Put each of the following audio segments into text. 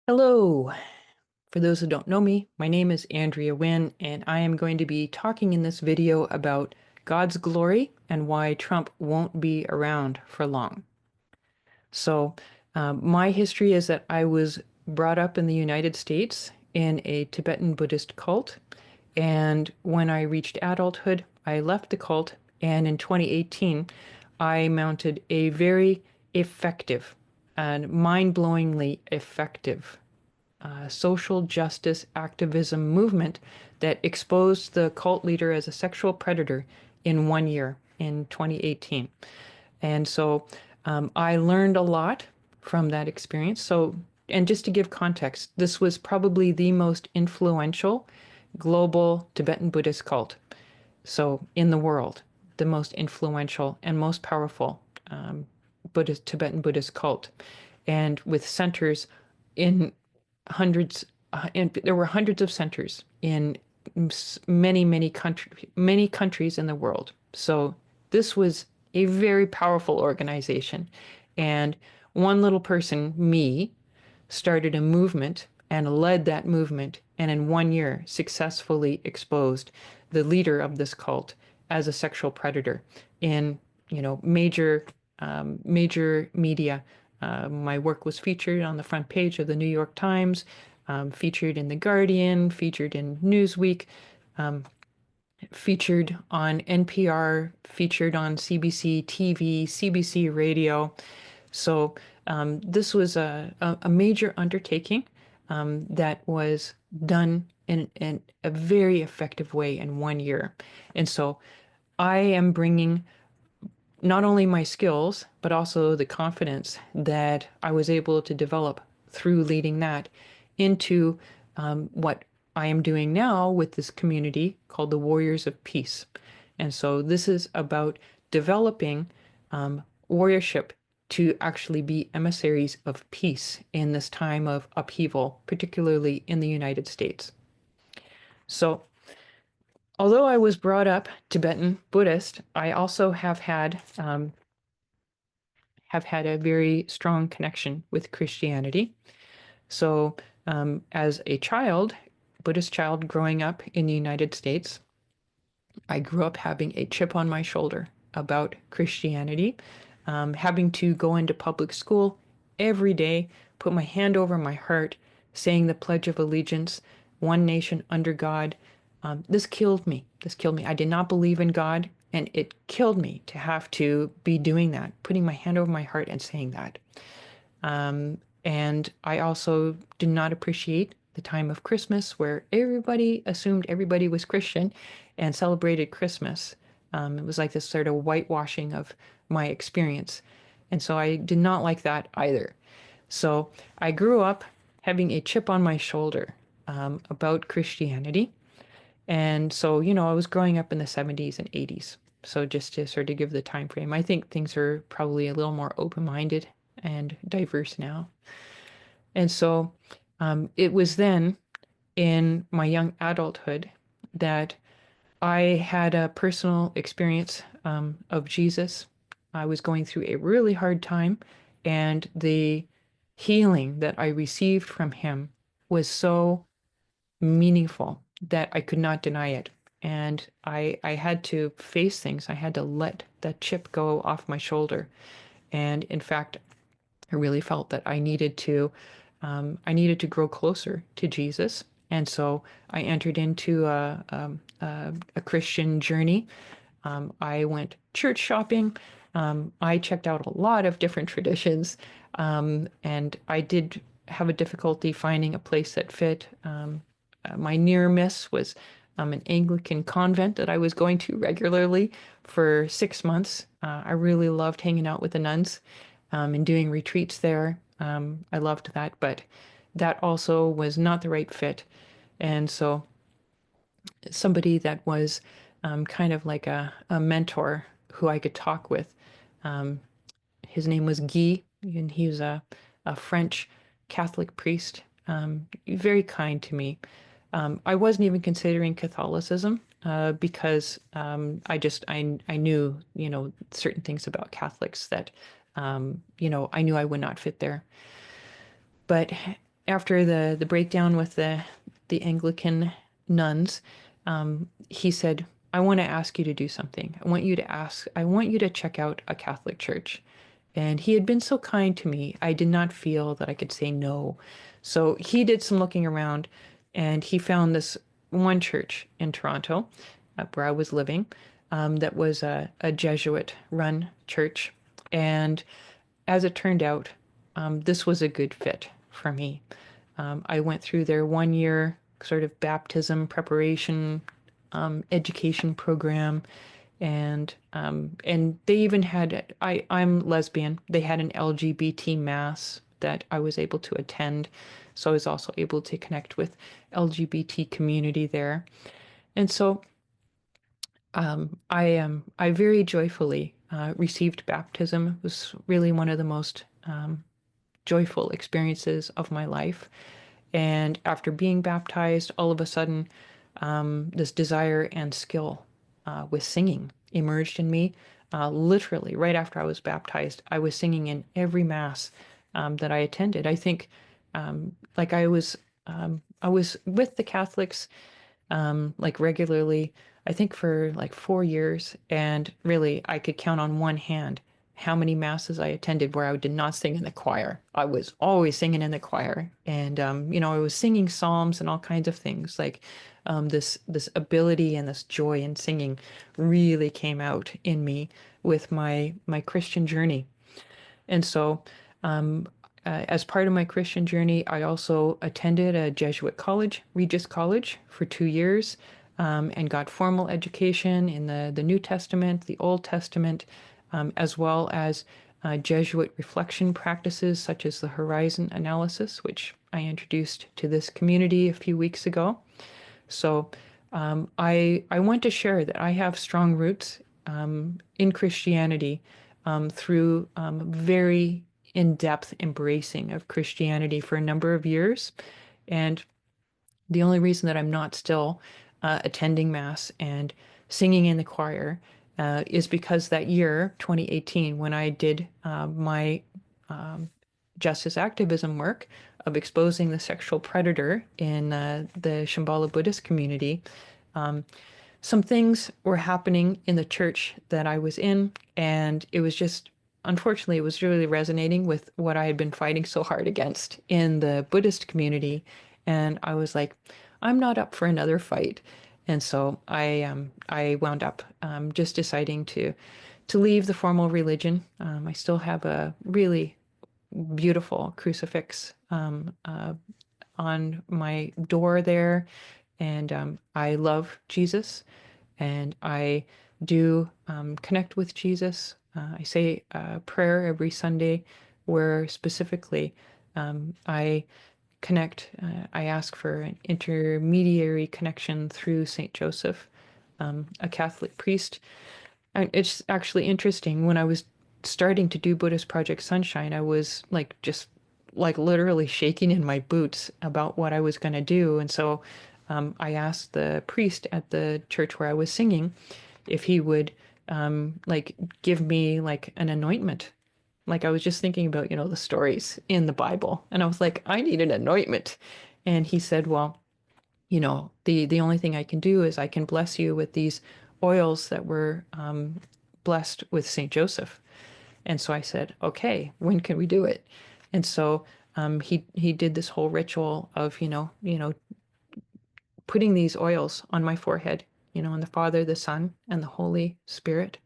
Hello. For those who don't know me, my name is Andrea Winn, and I am going to be talking in this video about God's glory and why Trump won't be around for long. So, my history is that I was brought up in the United States in a Tibetan Buddhist cult, and when I reached adulthood, I left the cult, and in 2018, I mounted a very effective and mind-blowingly effective social justice activism movement that exposed the cult leader as a sexual predator in 1 year in 2018. And so I learned a lot from that experience. So, and just to give context, this was probably the most influential global Tibetan Buddhist cult. So, in the world, the most influential and most powerful Tibetan Buddhist cult, and with centers in hundreds, and there were hundreds of centers in many countries in the world. So this was a very powerful organization, and one little person, me, started a movement and led that movement, and in 1 year successfully exposed the leader of this cult as a sexual predator in major media. My work was featured on the front page of the New York Times, featured in The Guardian, featured in Newsweek, featured on NPR, featured on CBC TV, CBC radio. So this was a major undertaking that was done in a very effective way in 1 year. And so I am bringing not only my skills, but also the confidence that I was able to develop through leading that into what I am doing now with this community called the Warriors of Peace. And so this is about developing warriorship to actually be emissaries of peace in this time of upheaval, particularly in the United States. So although I was brought up Tibetan Buddhist, I also have had a very strong connection with Christianity. So, as a child, Buddhist child growing up in the United States, I grew up having a chip on my shoulder about Christianity, having to go into public school every day, put my hand over my heart, saying the Pledge of Allegiance, one nation under God. This killed me. This killed me. I did not believe in God, and it killed me to have to be doing that, putting my hand over my heart and saying that. And I also did not appreciate the time of Christmas where everybody assumed everybody was Christian and celebrated Christmas. It was like this sort of whitewashing of my experience. And so I did not like that either. So I grew up having a chip on my shoulder about Christianity. And so, I was growing up in the 70s and 80s. So just to sort of give the time frame, I think things are probably a little more open-minded and diverse now. And so it was then in my young adulthood that I had a personal experience of Jesus. I was going through a really hard time, and the healing that I received from him was so meaningful that I could not deny it. And I had to face things. I had to let that chip go off my shoulder. And in fact, I really felt that I needed to grow closer to Jesus. And so I entered into a Christian journey. I went church shopping. I checked out a lot of different traditions. And I did have a difficulty finding a place that fit. My near miss was an Anglican convent that I was going to regularly for 6 months. I really loved hanging out with the nuns and doing retreats there. I loved that, but that also was not the right fit. And so somebody that was kind of like a mentor who I could talk with, um, his name was Guy, and he was a French Catholic priest, very kind to me. I wasn't even considering Catholicism because I knew, certain things about Catholics that, I knew I would not fit there. But after the breakdown with the Anglican nuns, he said, I want to ask you to do something. I want you to check out a Catholic church. And he had been so kind to me, I did not feel that I could say no. So he did some looking around and he found this one church in Toronto, where I was living, that was a Jesuit run church. And as it turned out, this was a good fit for me. I went through their 1 year sort of baptism preparation education program, and they even had I'm lesbian. They had an LGBT mass that I was able to attend, so I was also able to connect with LGBT community there, and so I very joyfully received baptism. It was really one of the most joyful experiences of my life. And after being baptized, all of a sudden, this desire and skill with singing emerged in me. Literally, right after I was baptized, I was singing in every mass that I attended. I think, like I was with the Catholics like regularly, I think for like 4 years. And really, I could count on one hand how many masses I attended where I did not sing in the choir. I was always singing in the choir. And, I was singing psalms and all kinds of things. Like this ability and this joy in singing really came out in me with my Christian journey. And so, as part of my Christian journey, I also attended a Jesuit college, Regis College, for 2 years, and got formal education in the New Testament, the Old Testament, as well as Jesuit reflection practices such as the horizon analysis, which I introduced to this community a few weeks ago. So I want to share that I have strong roots in Christianity through very in-depth embracing of Christianity for a number of years. And the only reason that I'm not still attending Mass and singing in the choir is because that year, 2018, when I did my justice activism work of exposing the sexual predator in the Shambhala Buddhist community, some things were happening in the church that I was in, and it was just, unfortunately, it was really resonating with what I had been fighting so hard against in the Buddhist community. And I was like, I'm not up for another fight. And so I wound up just deciding to leave the formal religion. I still have a really beautiful crucifix on my door there. And I love Jesus and I do connect with Jesus. I say a prayer every Sunday where specifically I connect, I ask for an intermediary connection through St. Joseph, a Catholic priest. And it's actually interesting. When I was starting to do Buddhist Project Sunshine, I was like just like literally shaking in my boots about what I was going to do. And so I asked the priest at the church where I was singing if he would like give me like an anointment. Like I was just thinking about, the stories in the Bible. And I was like, I need an anointment. And he said, well, the only thing I can do is I can bless you with these oils that were blessed with Saint Joseph. And so I said, okay, when can we do it? And so he did this whole ritual of putting these oils on my forehead, in the Father, the Son, and the Holy Spirit.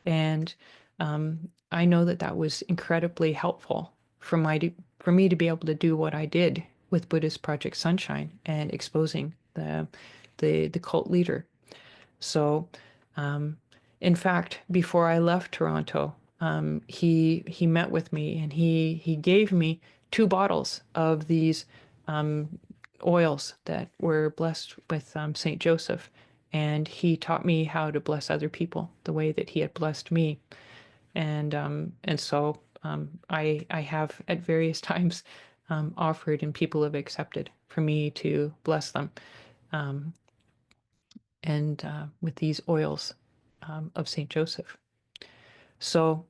And I know that that was incredibly helpful for me to be able to do what I did with Buddhist Project Sunshine and exposing the cult leader. So, in fact, before I left Toronto, he met with me and he gave me 2 bottles of these oils that were blessed with Saint Joseph, and he taught me how to bless other people the way that he had blessed me, and so I have at various times offered and people have accepted for me to bless them, and with these oils of Saint Joseph. So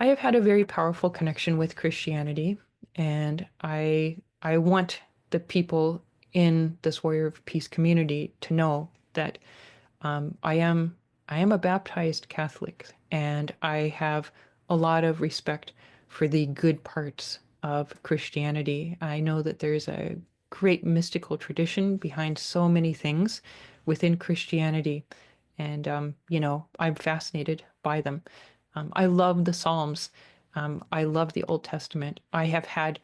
I have had a very powerful connection with Christianity. And I want the people in this Warrior of Peace community to know that um, I am I am a baptized Catholic, and I have a lot of respect for the good parts of Christianity. I know that there's a great mystical tradition behind so many things within Christianity, and I'm fascinated by them. I love the Psalms. I love the Old Testament. I have had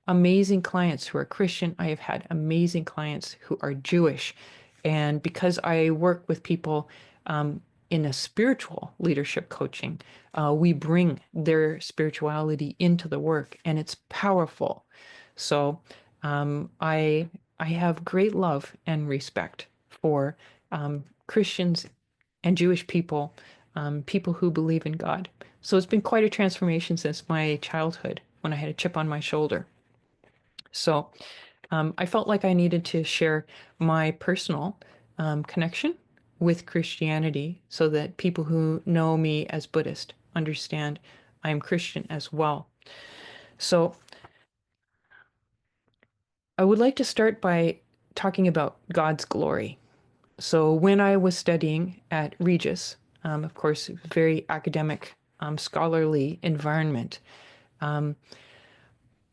amazing clients who are Christian. I have had amazing clients who are Jewish. And because I work with people in a spiritual leadership coaching, we bring their spirituality into the work, and it's powerful. So I have great love and respect for Christians and Jewish people, people who believe in God. So it's been quite a transformation since my childhood when I had a chip on my shoulder. So I felt like I needed to share my personal connection with Christianity so that people who know me as Buddhist understand I am Christian as well. So I would like to start by talking about God's glory. So when I was studying at Regis, of course, very academic, scholarly environment, um,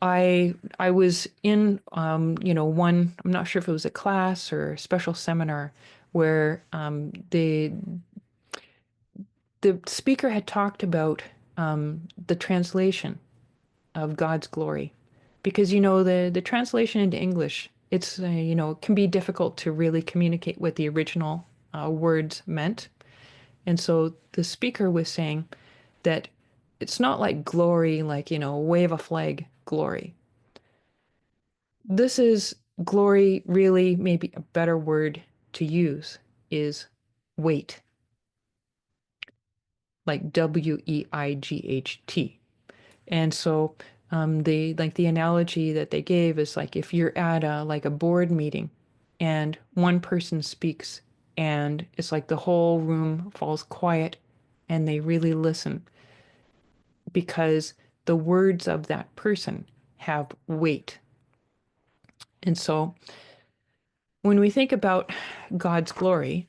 I was in one, I'm not sure if it was a class or a special seminar where the speaker had talked about the translation of God's glory, because the translation into English, it's it can be difficult to really communicate what the original words meant. And so the speaker was saying that it's not like glory, like wave a flag glory. This is glory, really, maybe a better word to use is weight, like Weight. And so the analogy that they gave is like if you're at a board meeting and one person speaks and it's like the whole room falls quiet and they really listen because the words of that person have weight. And so when we think about God's glory,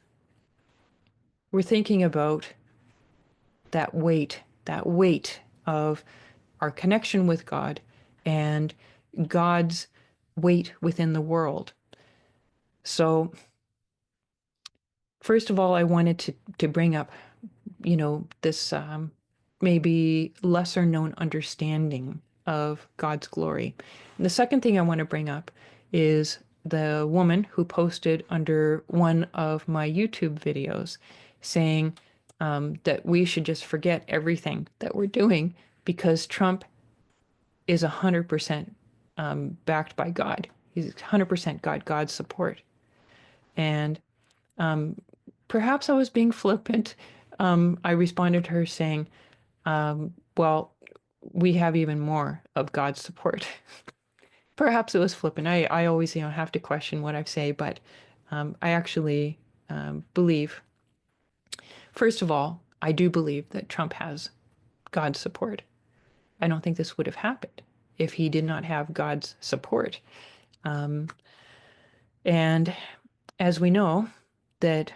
we're thinking about that weight of our connection with God and God's weight within the world. So, first of all, I wanted to bring up, this maybe lesser known understanding of God's glory. And the second thing I want to bring up is the woman who posted under one of my YouTube videos saying that we should just forget everything that we're doing because Trump is 100% backed by God. He's 100% got God's support. And um, perhaps I was being flippant. I responded to her saying, well, we have even more of God's support. Perhaps it was flippant. I always, have to question what I say, but I actually believe, first of all, I do believe that Trump has God's support. I don't think this would have happened if he did not have God's support. Um, and as we know, that,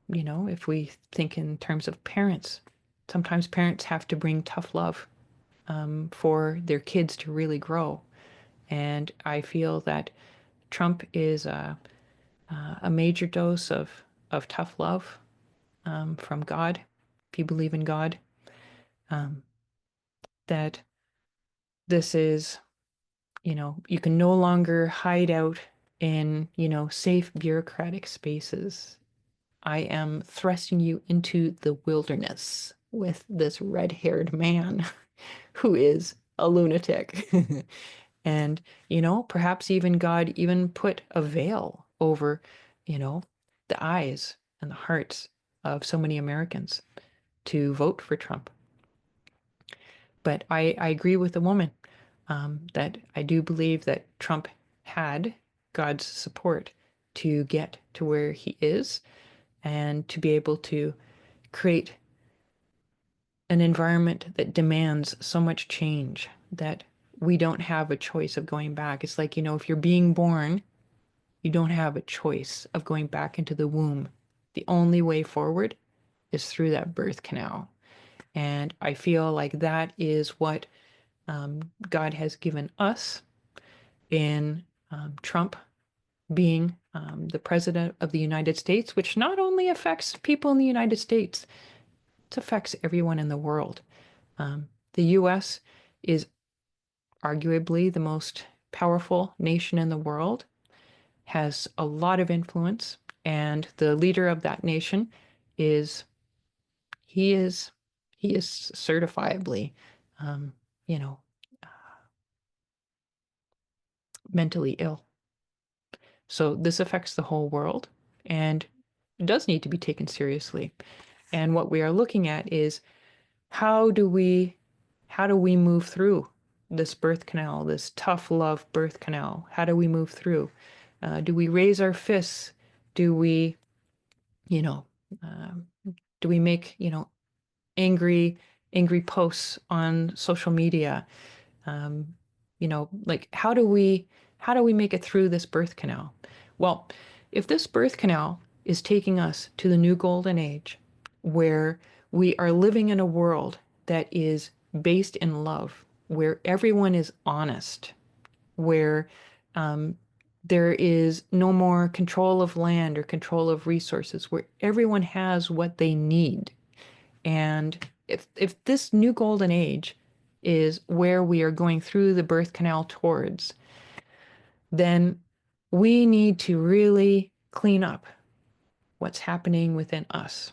if we think in terms of parents, sometimes parents have to bring tough love for their kids to really grow. And I feel that Trump is a major dose of tough love from God, if you believe in God, um, that this is, you can no longer hide out in, safe bureaucratic spaces. I am thrusting you into the wilderness with this red-haired man who is a lunatic. And, perhaps even God even put a veil over, the eyes and the hearts of so many Americans to vote for Trump. But I agree with the woman that I do believe that Trump had God's support to get to where he is and to be able to create an environment that demands so much change that we don't have a choice of going back. It's like, if you're being born, you don't have a choice of going back into the womb. The only way forward is through that birth canal. And I feel like that is what God has given us in Trump being the president of the United States, which not only affects people in the United States, it affects everyone in the world. The US is arguably the most powerful nation in the world, has a lot of influence, and the leader of that nation is he is he is certifiably um, you know mentally ill. So this affects the whole world and it does need to be taken seriously. And what we are looking at is how do we how do we move through this birth canal, this tough love birth canal? How do we move through? Do we raise our fists? Do we, you know, um, do we make, angry, angry posts on social media? Um, like how do we make it through this birth canal? Well, if this birth canal is taking us to the new golden age, where we are living in a world that is based in love, where everyone is honest, where um, there is no more control of land or control of resources, where everyone has what they need. And if this new golden age is where we are going through the birth canal towards, then we need to really clean up what's happening within us.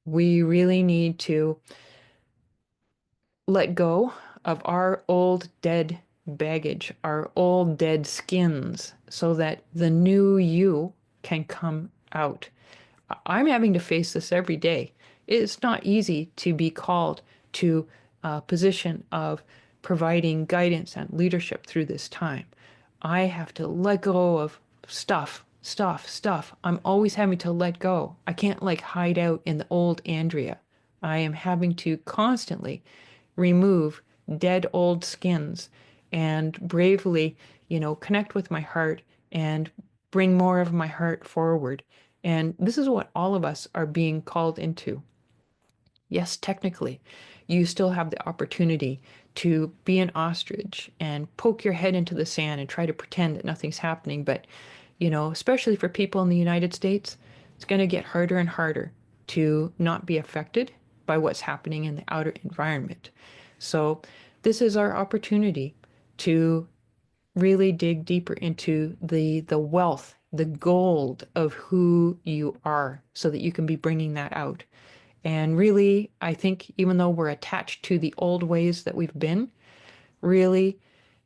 We really need to let go of our old dead baggage, our old dead skins, so that the new you can come out. I'm having to face this every day. It's not easy to be called to a position of providing guidance and leadership through this time. I have to let go of stuff, stuff, stuff. I'm always having to let go. I can't like hide out in the old Andrea. I am having to constantly remove dead old skins and bravely, connect with my heart and bring more of my heart forward. And this is what all of us are being called into. Yes, technically, you still have the opportunity to be an ostrich and poke your head into the sand and try to pretend that nothing's happening. But, especially for people in the United States, it's going to get harder and harder to not be affected by what's happening in the outer environment. So, this is our opportunity to really dig deeper into the wealth, the gold of who you are so that you can be bringing that out. And really, I think even though we're attached to the old ways that we've been, really,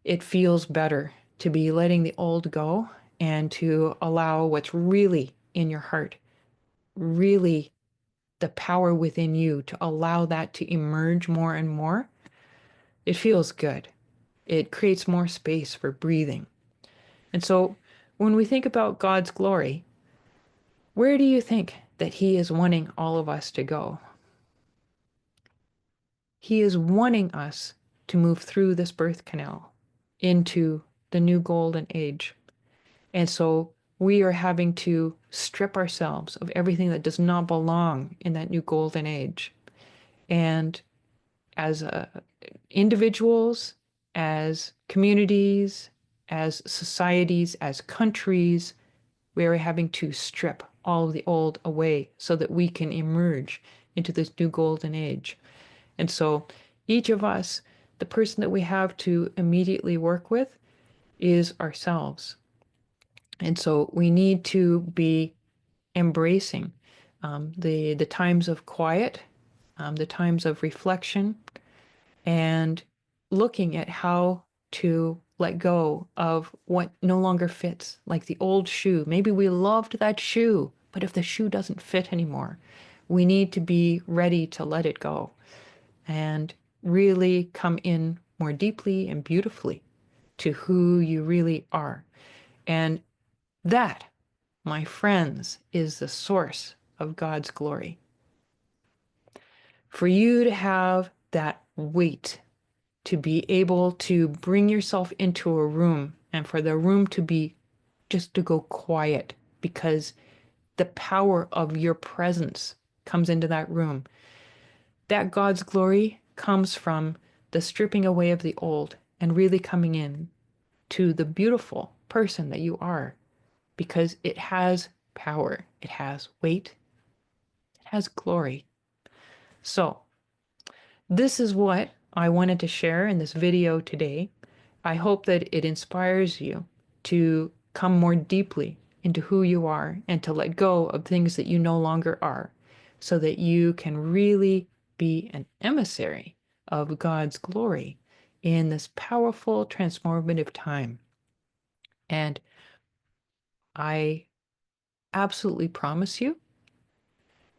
it feels better to be letting the old go and to allow what's really in your heart, really the power within you, to allow that to emerge more and more. It feels good. It creates more space for breathing. And so when we think about God's glory, where do you think that He is wanting all of us to go? He is wanting us to move through this birth canal into the new golden age. And so we are having to strip ourselves of everything that does not belong in that new golden age. And as individuals, as communities, as societies, as countries, we are having to strip all of the old away so that we can emerge into this new golden age. And so each of us, the person that we have to immediately work with is ourselves. And so we need to be embracing the times of quiet, the times of reflection, and looking at how to let go of what no longer fits, like the old shoe. Maybe we loved that shoe, but if the shoe doesn't fit anymore, we need to be ready to let it go and really come in more deeply and beautifully to who you really are. And that, my friends, is the source of God's glory. For you to have that weight to be able to bring yourself into a room and for the room to be just to go quiet because the power of your presence comes into that room. That God's glory comes from the stripping away of the old and really coming in to the beautiful person that you are because it has power, it has weight, it has glory. So, this is what I wanted to share in this video today. I hope that it inspires you to come more deeply into who you are and to let go of things that you no longer are so that you can really be an emissary of God's glory in this powerful, transformative time. And I absolutely promise you,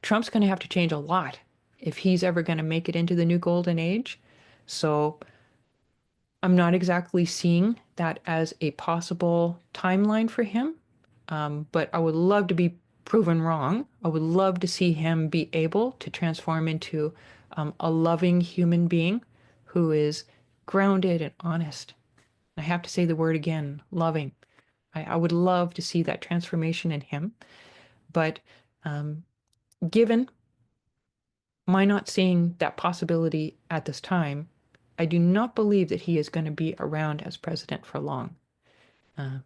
Trump's going to have to change a lot if he's ever going to make it into the new golden age. So I'm not exactly seeing that as a possible timeline for him, but I would love to be proven wrong. I would love to see him be able to transform into a loving human being who is grounded and honest. I have to say the word again, loving. I would love to see that transformation in him. But given my not seeing that possibility at this time, I do not believe that he is going to be around as president for long. Uh,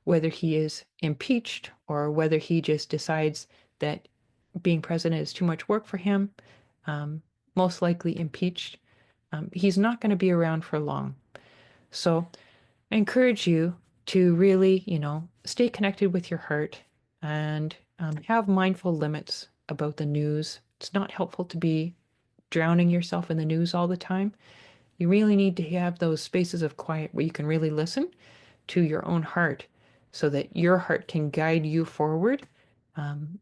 whether he is impeached or whether he just decides that being president is too much work for him, most likely impeached, he's not going to be around for long. So I encourage you to really, stay connected with your heart and have mindful limits about the news. It's not helpful to be drowning yourself in the news all the time. You really need to have those spaces of quiet where you can really listen to your own heart so that your heart can guide you forward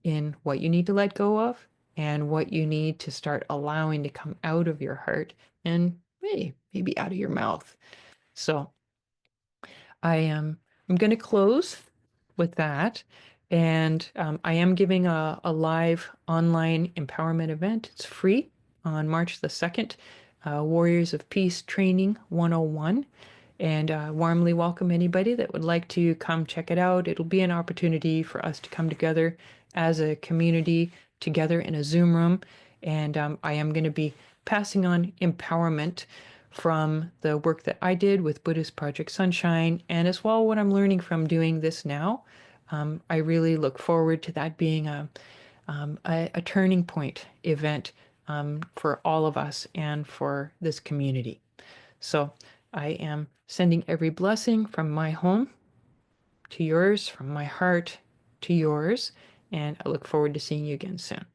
in what you need to let go of and what you need to start allowing to come out of your heart and maybe out of your mouth. So I'm going to close with that. And I am giving a live online empowerment event. It's free on March the 2nd, Warriors of Peace Training 101. And warmly welcome anybody that would like to come check it out. It'll be an opportunity for us to come together as a community together in a Zoom room. And I am going to be passing on empowerment from the work that I did with Buddhist Project Sunshine, and as well what I'm learning from doing this now. I really look forward to that being a turning point event for all of us and for this community. So I am sending every blessing from my home to yours, from my heart to yours, and I look forward to seeing you again soon.